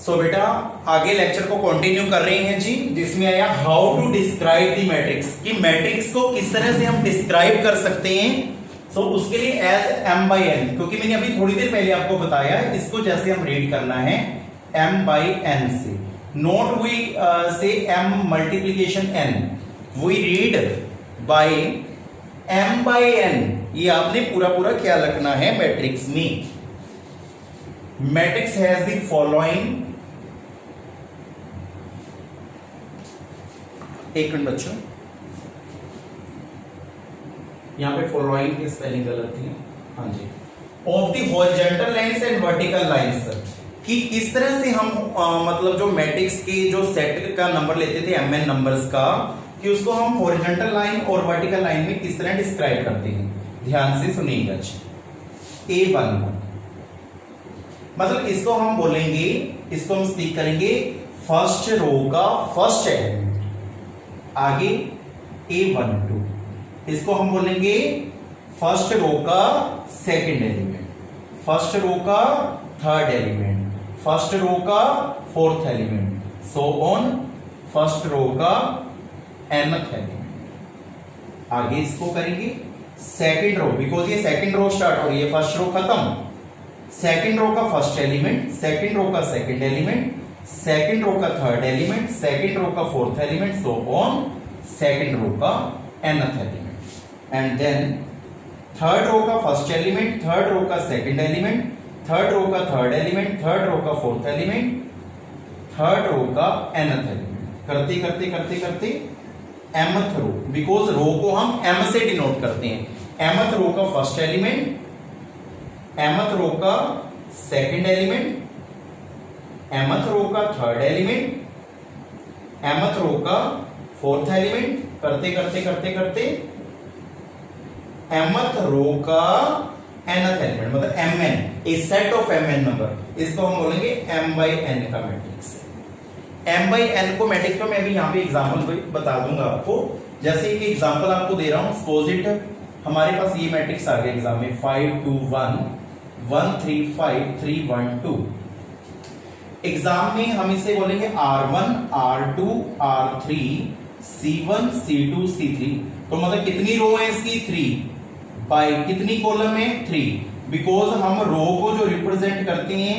सो बेटा आगे लेक्चर को कंटिन्यू कर रहे हैं जी, जिसमें आया how to describe the matrix, कि मैट्रिक्स को किस तरह से हम डिस्क्राइब कर सकते हैं। सो उसके लिए एज m by n, क्योंकि मैंने अभी थोड़ी देर पहले आपको बताया है इसको जैसे हम रीड करना है m by n say, not we say m multiplication n, we read by m by n। ये आपने पूरा पूरा ख्याल रखना है मैट्रिक्स में। मैट्रिक्स हैज द फॉलोइंग, एक मिनट बच्चों, यहां पे फॉलोइंग की स्पेलिंग गलत थी, हाँ जी, of the horizontal lines and vertical lines, कि इस तरह से हम मतलब जो मैट्रिक्स के जो सेट का नंबर लेते थे mn नंबर्स का, कि उसको हम हॉरिजॉन्टल लाइन और वर्टिकल लाइन में किस तरह डिस्क्राइब करते हैं। ध्यान से सुनिएगा। A1 मतलब इसको हम बोलेंगे, इसको हम स्पीक करेंगे फर्स्ट रो का फर्स्ट एलिमेंट, आगे A12 इसको हम बोलेंगे फर्स्ट रो का सेकंड एलिमेंट, फर्स्ट रो का थर्ड एलिमेंट, फर्स्ट रो का fourth element, so on first row का nth एलिमेंट। आगे इसको करेंगे सेकंड रो, बिकॉज ये सेकंड रो स्टार्ट हो रही है, फर्स्ट रो खत्म, सेकंड रो का फर्स्ट एलिमेंट, सेकंड रो का सेकंड एलिमेंट, सेकंड रो का थर्ड एलिमेंट, सेकंड रो का fourth element, so on second row का nth element. And then third row का फर्स्ट एलिमेंट, थर्ड रो का second element, third row का third element, third row का fourth element, third row का nth element, करते करते करते करते mth रो, बिकॉज रो को हम m से डिनोट करते हैं, mth रो का फर्स्ट एलिमेंट, mth रो का सेकंड एलिमेंट, mth रो का थर्ड एलिमेंट, mth रो का फोर्थ एलिमेंट, करते करते करते करते mth रो का nth एलिमेंट, मतलब mn, A set of mn number, इसको हम बोलेंगे m by n का मैट्रिक्स। m by n को मैट्रिक्स को मैं भी यहाँ पे एग्जाम्पल बता दूंगा आपको, जैसे एक एग्जाम्पल आपको दे रहा हूं, सपोज इट हमारे पास ये मैट्रिक्स आ गया एग्जाम में 5 2 1 1 3 5 3 1 2। एग्जाम में हम इसे बोलेंगे R1 R2 R3 C1 C2 C3, तो मतलब कितनी रो है इसकी 3 बाय कितनी कॉलम है 3, बिकॉज हम रो को जो रिप्रेजेंट करते हैं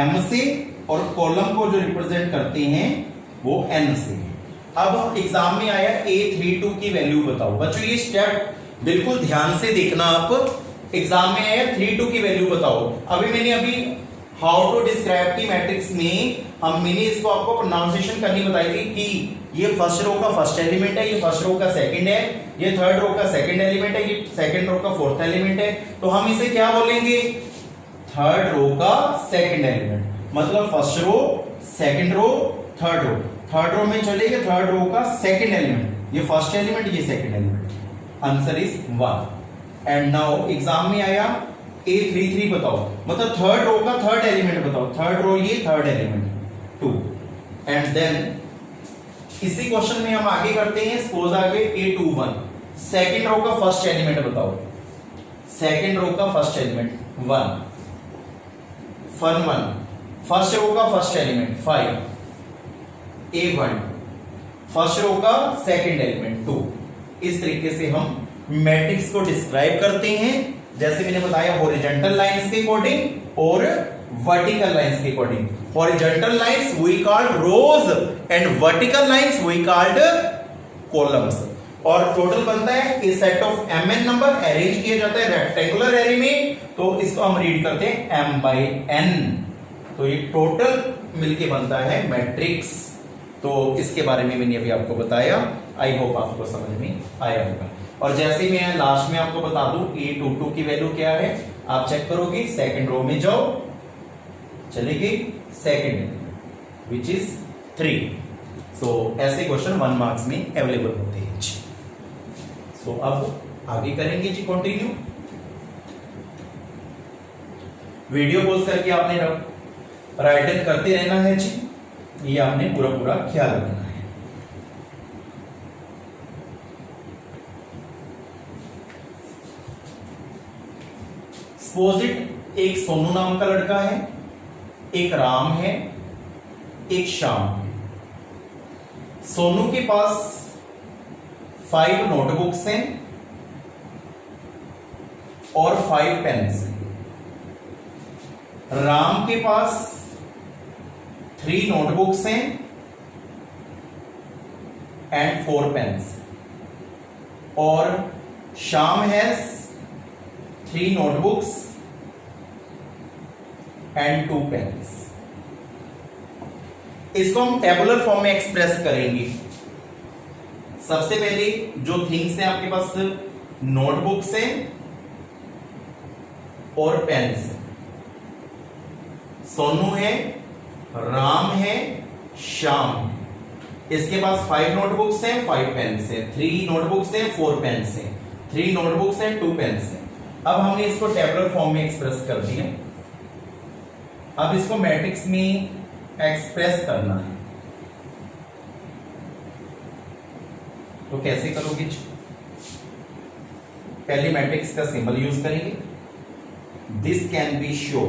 m से और कॉलम को जो रिप्रेजेंट करते हैं वो n से। अब एग्जाम में आया A32 की वैल्यू बताओ। बच्चों ये स्टेप बिल्कुल ध्यान से देखना आप, एग्जाम में आया 32 की वैल्यू बताओ। मैंने अभी हाउ टू डिस्क्राइब की मैट्रिक्स में मैंने इसको आपको प्रोनाउंसिएशन करनी बताई थी कि ये फर्स्ट रो का फर्स्ट एलिमेंट है, ये फर्स्ट रो का सेकंड है, ये थर्ड रो का सेकंड एलिमेंट है, ये सेकंड रो का फोर्थ एलिमेंट है, तो हम इसे क्या बोलेंगे थर्ड रो का सेकंड एलिमेंट, मतलब first row second row third row, third row में चलेगा थर्ड रो का सेकंड एलिमेंट, ये फर्स्ट एलिमेंट ये second element, answer is 1। And now exam में आया A33 बताओ, मतलब थर्ड रो का थर्ड एलिमेंट बताओ, थर्ड रो ये थर्ड एलिमेंट 2। एंड देन इसी क्वेश्चन में हम आगे करते हैं, सपोज आगे A21 सेकंड रो का फर्स्ट एलिमेंट बताओ, सेकंड रो का फर्स्ट एलिमेंट 1 फर्स्ट रो का first element 5 A1 first row का सेकंड एलिमेंट 2। इस तरीके से हम मैट्रिक्स को डिस्क्राइब करते हैं, जैसे मैंने बताया हॉरिजॉन्टल लाइंस के अकॉर्डिंग और वर्टिकल लाइंस के according. Horizontal lines we called rows and vertical lines we called columns, और टोटल बनता है a set of mn number, arrange किया जाता है रेक्टेंगुलर एरे में, तो इसको हम रीड करते हैं m by n, तो ये टोटल मिलके बनता है मैट्रिक्स। तो इसके बारे में मैंने अभी आपको बताया, आई होप आपको समझ में आया होगा। और जैसे मैं लास्ट में आपको बता दूं A22 की वैल्यू क्या है, आप चेक करोगे सेकंड रो में जाओ, चलेगी सेकंड एलिमेंट विच इज 3। सो ऐसे क्वेश्चन 1 मार्क्स में अवेलेबल होते हैं। सो अब आगे करेंगे जी कंटिन्यू। वीडियो पोस्ट करके आपने राइटिंग करते रहना है जी, ये आपने पूरा पूरा ख्याल रखना है। सपोज इट एक सोनू नाम का लड़का है, एक राम है एक शाम। सोनू के पास 5 नोटबुक्स हैं और 5 पेन्स हैं। राम के पास 3 नोटबुक्स हैं एंड 4 पेन्स। और Shyam has 3 notebooks and 2 pens. इसको हम टेबुलर फॉर्म में एक्सप्रेस करेंगे। सबसे पहले जो थिंग्स हैं आपके पास, नोटबुक्स हैं और पेन्स हैं। सोनू है, राम है, श्याम है। इसके पास 5 नोटबुक्स हैं, 5 पेन्स हैं, 3 नोटबुक्स हैं, 4 पेन्स हैं, 3 नोटबुक्स हैं, 2 पेन्स हैं। अब हमने इसको टेबुलर फॉर्म में एक्सप्रेस कर दिया। अब इसको मैट्रिक्स में एक्सप्रेस करना है, तो कैसे करोगे? पहले मैट्रिक्स का सिंबल यूज करेंगे। This can be show,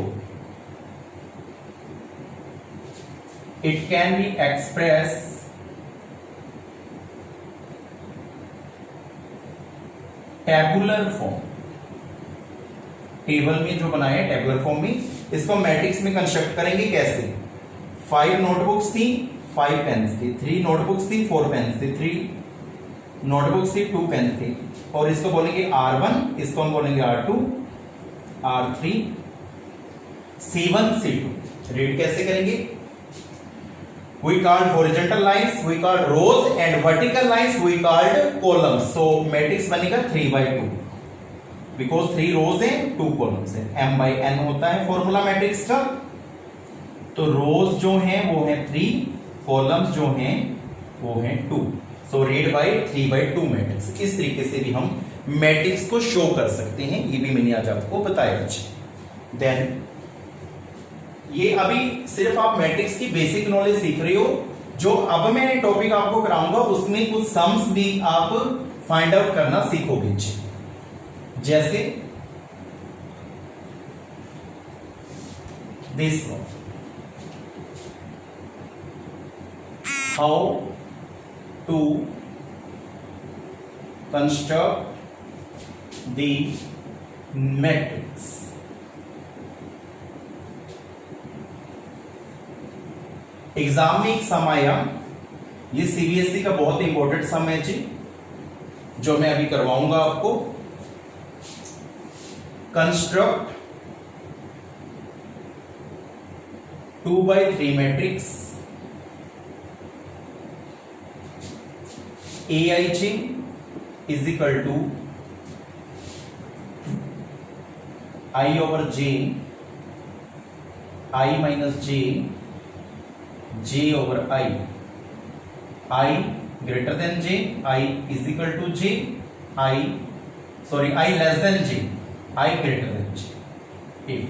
it can be express tabular form. Table में जो बनाया है टेबुलर फॉर्म में, इसको मैट्रिक्स में कंस्ट्रक्ट करेंगे। कैसे? 5 नोटबुक्स थी, 5 पेन्स थी, 3 नोटबुक्स थी, 4 पेन्स थी, 3 नोटबुक्स थी, 2 पेन थी। और इसको बोलेंगे R1, इसको हम बोलेंगे R2, R3, C1, C2। Read कैसे करेंगे? We called horizontal lines, we called rows, and vertical lines we called columns. So matrix बनेगा 3/2, because 3 rows हैं, 2 columns हैं। M/N होता है फॉर्मूला मैट्रिक्स का। तो रोज जो हैं वो हैं 3, कॉलम्स जो हैं वो हैं 2। So read by 3/2 matrix. इस तरीके से भी हम मैट्रिक्स को शो कर सकते हैं। ये भी मैंने आज आपको बताया। देन ये अभी सिर्फ आप मैट्रिक्स की बेसिक नॉलेज सीख रहे हो। जो अब मैं टॉपिक आपको कराऊंगा उसमें कुछ सम्स भी आप फाइंड आउट करना सीखोगे। जैसे this one, how to construct the matrix. Exam में एक सम आया, ये सीबीएसई का बहुत इंपॉर्टेंट सम है जी, जो मैं अभी करवाऊंगा आपको। Construct 2/3 matrix AIJ is equal to I/J, I-J, J/I, I greater than J, I is equal to J, I less than J, I greater than J। if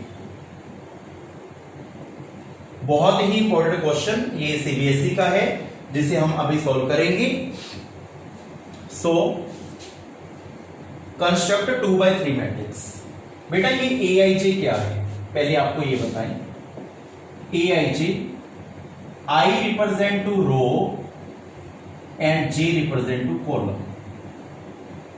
बहुत ही इंपॉर्टेंट क्वेश्चन ये सीबीएसई का है, जिसे हम अभी सॉल्व करेंगे। सो construct 2/3 matrix. बेटा ये AIJ क्या है पहले आपको ये बताएं। AIJ, I represent to row and J represent to column.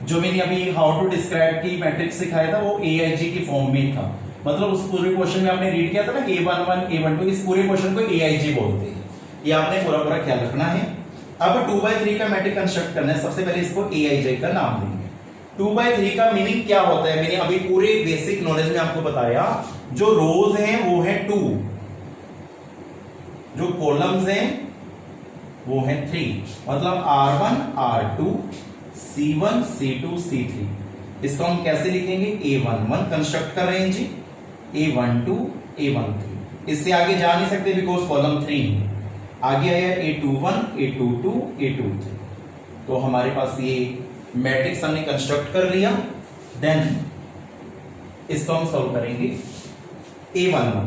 जो मैंने अभी हाउ टू डिस्क्राइब की मैट्रिक्स सिखाया था वो AIJ की फॉर्म में था। मतलब उस पूरे क्वेश्चन में आपने रीड किया था ना, A11, A12, इस पूरे क्वेश्चन को AIJ बोलते हैं। ये आपने पूरा ख्याल रखना है। अब 2/3 का मैट्रिक्स कंस्ट्रक्ट करना है। सबसे पहले इसको AIJ का नाम देंगे। 2/3 का मीनिंग क्या होता है मैंने अभी पूरे बेसिक नॉलेज में आपको बताया। जो रोज हैं वो है 2, जो कॉलम्स हैं वो है 3। मतलब R1, R2, C1, C2, C3। इसको हम कैसे लिखेंगे? A11 कंस्ट्रक्ट कर रहे हैं जी, A12, A13। इससे आगे जा नहीं सकते बिकॉज कॉलम 3 आगे आया A21, A22, A23। तो हमारे पास ये मैट्रिक्स हमने कंस्ट्रक्ट कर लिया। देन इसको हम सॉल्व करेंगे। A11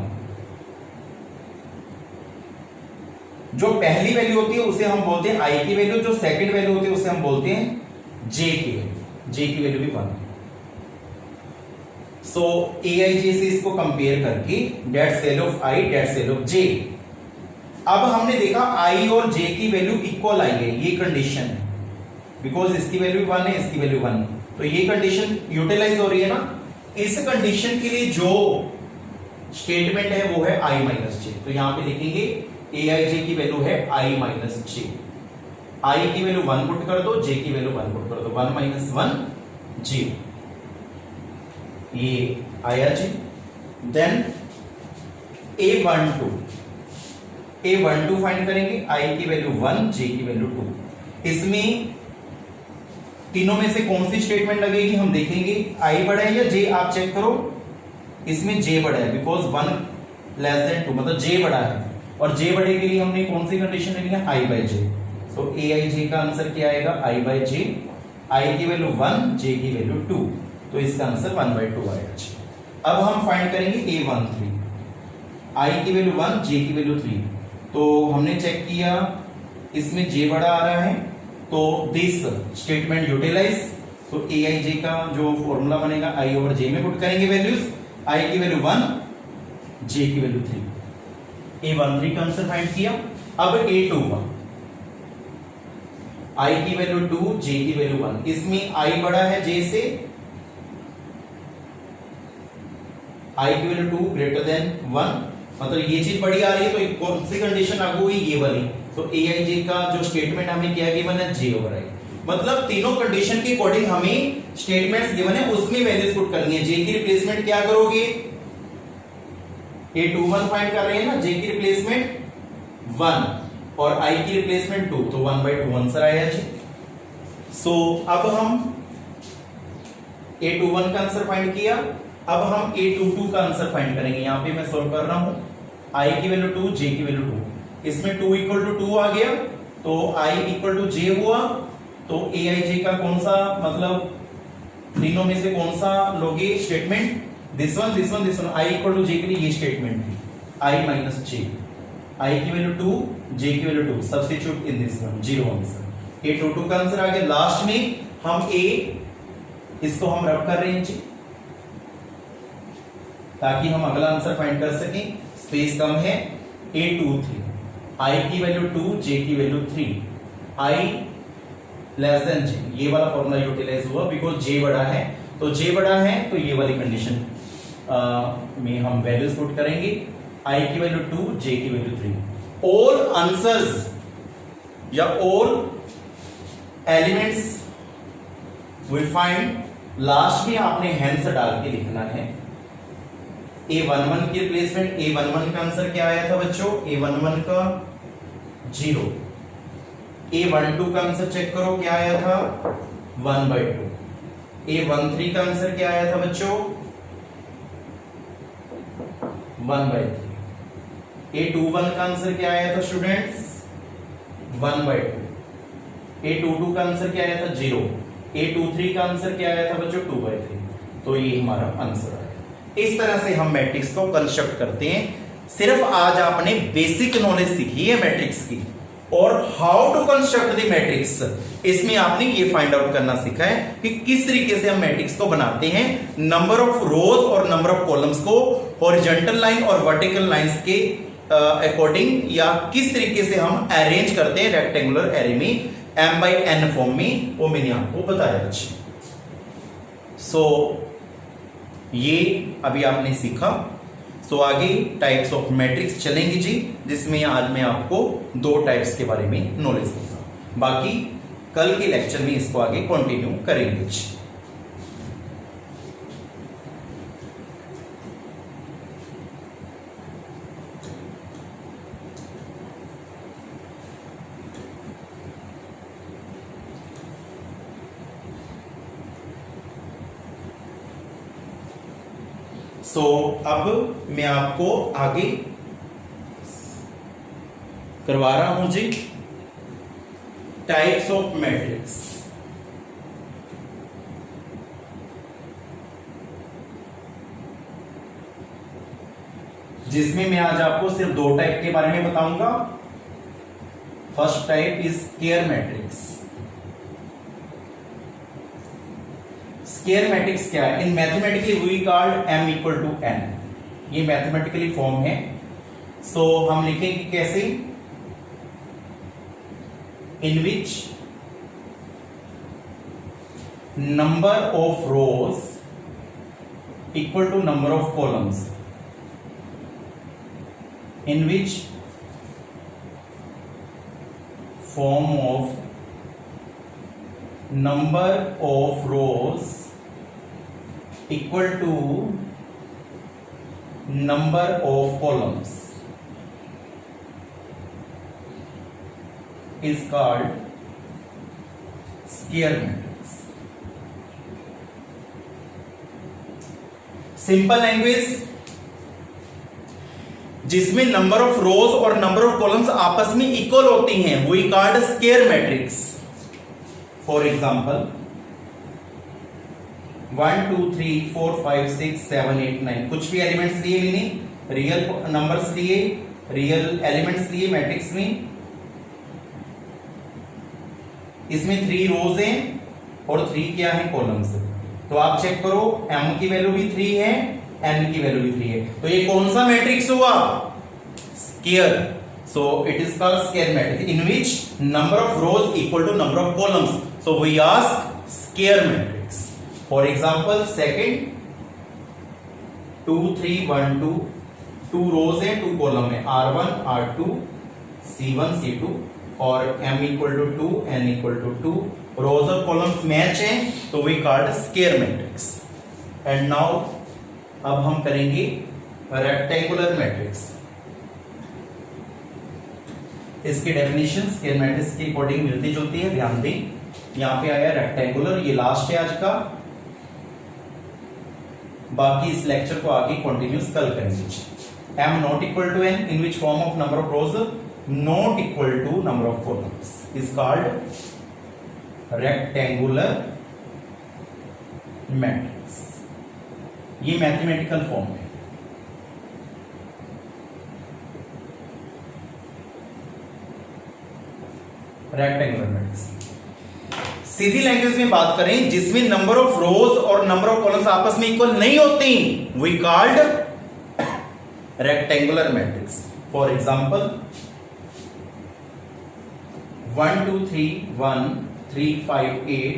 जो पहली वैल्यू होती है उसे हम बोलते हैं I की वैल्यू, जो सेकंड वैल्यू होती है उसे हम बोलते हैं J की वैल्यू। J की वैल्यू भी 1। सो AIJ से इसको कंपेयर करके that's value of I, that's value of J। अब हमने देखा आई और जे की वैल्यू इक्वल आई है, ये कंडीशन है, बिकॉज इसकी वैल्यू 1 है, इसकी वैल्यू 1 है, तो ये कंडीशन यूटिलाइज हो रही है ना। इस कंडीशन के लिए जो स्टेटमेंट है वो है आई माइनस जे, तो यहां पे लिखेंगे ए आई जे की वैल्यू है आई माइनस जे। आई की वैल्यू 1 पुट कर दो, जे की वैल्यू 1 पुट कर दो, 1 माइनस 1 0, ये आया जी। देन A12 फाइंड करेंगे, आई की वैल्यू 1, जे की वैल्यू 2। इसमें तीनों में से कौन सी स्टेटमेंट लगेगी हम देखेंगे, आई बड़ा है या जे, आप चेक करो। इसमें जे बड़ा है, बिकॉज 1 लेस देन 2, मतलब जे बड़ा है, और जे बड़े के लिए हमने कौन सी कंडीशन लेनी है, आई बाई जे। सो ए आई जे का आंसर क्या आएगा, आई बाई जे। आई की वैल्यू 1, जे की वैल्यू 2, तो इसका आंसर 1/2 आएगा जी। अब हम फाइंड करेंगे A13, आई की वैल्यू 1, जे की वैल्यू 3, तो हमने चेक किया इसमें जे बड़ा आ रहा है, तो दिस स्टेटमेंट यूटिलाइज। तो ए आई जे का जो फॉर्मूला बनेगा, आई ओवर जे में पुट करेंगे वैल्यूज, आई की वैल्यू 1, जे की वैल्यू 3, A13 का आंसर फाइंड किया। अब A21, आई की वैल्यू 2, जे की वैल्यू 1, इसमें आई बड़ा है जे से, आई की वैल्यू 2 ग्रेटर देन 1, मतलब ये चीज बड़ी आ रही है, तो कौन सी कंडीशन लागू हुई, ये वाली। तो ए आई जे का जो स्टेटमेंट हमें क्या गिवन है, जे ओवर आई, मतलब तीनों कंडीशन के अकॉर्डिंग हमें स्टेटमेंट्स गिवन है, उसमें वैल्यूज पुट करनी है। जे की रिप्लेसमेंट क्या करोगे, A21 फाइंड कर रहे हैं ना, जे की रिप्लेसमेंट 1 और आई की रिप्लेसमेंट 2, तो 1/2 आंसर आया जी। सो अब हम A21 का आंसर फाइंड किया, अब हम A22 का आंसर फाइंड करेंगे। यहां पे मैं सॉल्व कर रहा हूं, आई की वैल्यू 2, जे की वैल्यू 2, इसमें 2 इक्वल टू 2 आ गया, तो आई इक्वल टू जे हुआ, तो ए आई जे का कौन सा, मतलब तीनों में से कौन सा लोगे statement, this one this one this one. I equal to J के लिए ये स्टेटमेंट थी, आई माइनस जे, आई की वैल्यू 2, जे की value 2, substitute in this one, 0 answer. A22 का आंसर आ गया। लास्ट में हम इसको हम रब कर रहे हैं जी, ताकि हम अगला आंसर फाइंड कर सकें, स्पेस कम है। A23, आई की वैल्यू 2, जे की वैल्यू 3, आई लेस देन जे, ये वाला फॉर्मूला यूटिलाइज हुआ, बिकॉज जे बड़ा है, तो जे बड़ा है तो ये वाली कंडीशन में हम वैल्यूज पुट करेंगे, आई की वैल्यू 2, जे की वैल्यू 3। ऑल आंसर्स या all elements we find, last में आपने हैंस डाल के लिखना है। A11 की रिप्लेसमेंट, A11 का आंसर क्या आया था बच्चों, A11 का 0। A12 का आंसर चेक करो क्या आया था, 1/2। A13 का आंसर क्या आया था बच्चों, 1/3। A21 का आंसर क्या आया था स्टूडेंट्स, 1/2। A22 का आंसर क्या आया था, 0। A23 का आंसर क्या आया था बच्चों, 2/3। तो ये हमारा आंसर आया। इस तरह से हम मैट्रिक्स को कंस्ट्रक्ट करते हैं। सिर्फ आज आपने बेसिक नॉलेज सीखी है मैट्रिक्स की, और how to construct the matrix, इसमें आपने ये फाइंड आउट करना सीखा है कि किस तरीके से हम मैट्रिक्स को बनाते हैं, नंबर ऑफ रोज और नंबर ऑफ कॉलम्स को हॉरिजॉन्टल लाइन और वर्टिकल लाइंस के अकॉर्डिंग, या किस तरीके से हम अरेंज करते हैं रेक्टेंगुलर एरे में M/N फॉर्म में, वो मैंने आपको बताया। सो ये अभी आपने सीखा। सो आगे टाइप्स ऑफ मैट्रिक्स चलेंगे जी, जिसमें आज मैं आपको 2 टाइप्स के बारे में नॉलेज दूंगा। बाकी कल के लेक्चर में इसको आगे कंटिन्यू करेंगे जी। सो अब मैं आपको आगे करवा रहा हूं जी टाइप्स ऑफ मैट्रिक्स। जिसमें मैं आज आपको सिर्फ 2 टाइप के बारे में बताऊंगा। First type is square matrix. Square matrix क्या है, in mathematically we called M = N, ये मैथमेटिकली फॉर्म है। सो हम लिखेंगे कैसे, in which number of rows equal to number of columns, in which form of number of rows equal to number of columns is called square matrix. Simple language, जिसमें number of rows और number of columns आपस में equal होती हैं, we called square matrix. For example 1 2 3 4 5 6 7 8 9 कुछ भी elements लिए मैंने, रियल नंबर्स लिए, रियल एलिमेंट्स लिए मैट्रिक्स में. इसमें 3 रोज हैं और 3 क्या है, कॉलम्स. तो आप चेक करो, m की वैल्यू भी 3 है, n की वैल्यू भी 3 है. तो ये कौन सा मैट्रिक्स हुआ, square. So it is called square matrix in which number of rows equal to number of columns. So we ask square matrix. For example second 2 3 1 2, 2 rows है 2 कॉलम है, r1 r2 c1 c2 और m equal to 2 n equal to 2. Rows और columns match हैं, तो we called square matrix. And now अब हम करेंगे rectangular matrix. इसकी डेफिनेशन स्क्वायर मैट्रिक्स के अकॉर्डिंग मिलती जुलती है. ध्यान दें, यहां पे आया रेक्टेंगुलर, ये लास्ट है आज का. बाकी इस लेक्चर को आगे कंटिन्यूस कल करेंगे. m not equal to n in which form of number of rows not equal to number of columns is called rectangular matrix. ये मैथमेटिकल फॉर्म है. Rectangular matrix. सीधी लैंग्वेज में बात करें, जिसमें नंबर ऑफ रोज और नंबर ऑफ कॉलम्स आपस में इक्वल नहीं होती, we called rectangular matrix. For example 1 2 3 1 3 5 8,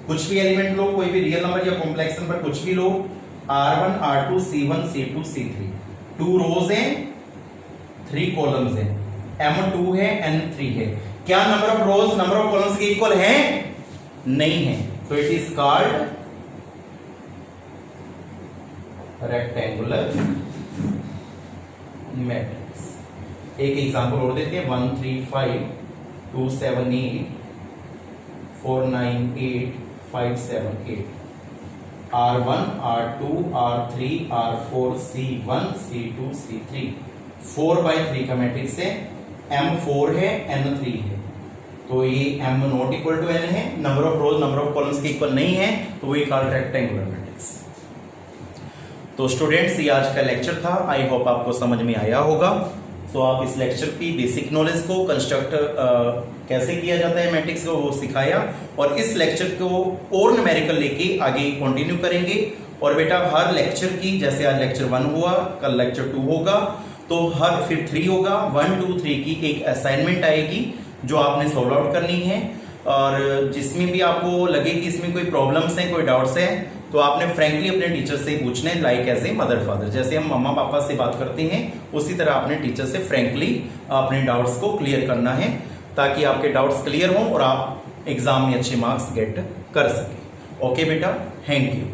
कुछ भी एलिमेंट लो, कोई भी रियल नंबर या कॉम्प्लेक्स नंबर कुछ भी लो, r1 r2 c1 c2 c3. 2 रोज हैं 3 कॉलम्स हैं, m2 है n 3 है. क्या number of rows number of columns के इक्वल है, नहीं है. तो it is called rectangular matrix. एक एग्जांपल और देते हैं. 1 3 5 2 7 8 4 9 8 5 7 8. r1 r2 r3 r4 c1 c2 c3. 4 by 3 का मैट्रिक्स है. m4 है, n3 है. तो ये m not equal to n है, number of rows number of columns के इक्वल नहीं है, तो वी कॉल्ड रेक्टेंगुलर मैट्रिक्स. तो स्टूडेंट्स, ये आज का लेक्चर था. आई होप आपको समझ में आया होगा. तो आप इस लेक्चर की बेसिक नॉलेज को कंस्ट्रक्ट कैसे किया जाता है मैट्रिक्स को वो सिखाया, और इस लेक्चर को और न्यूमेरिकल लेके आगे कंटिन्यू करेंगे. और बेटा हर लेक्चर की, जैसे आज लेक्चर 1 हुआ, कल लेक्चर 2 होगा, तो हर फिर 3 होगा. 1 2 3 की एक असाइनमेंट आएगी जो आपने सॉल्व आउट करनी है. और जिसमें भी आपको लगे कि इसमें कोई प्रॉब्लम्स हैं, कोई डाउट्स हैं, तो आपने फ्रैंकली अपने टीचर से पूछना है, like as a mother father. जैसे हम मम्मा पापा से बात करते हैं, उसी तरह अपने टीचर से फ्रैंकली अपने डाउट्स को क्लियर करना है, ताकि आपके डाउट्स क्लियर हों और आप एग्जाम में अच्छे मार्क्स गेट कर सकें. ओके बेटा, थैंक यू.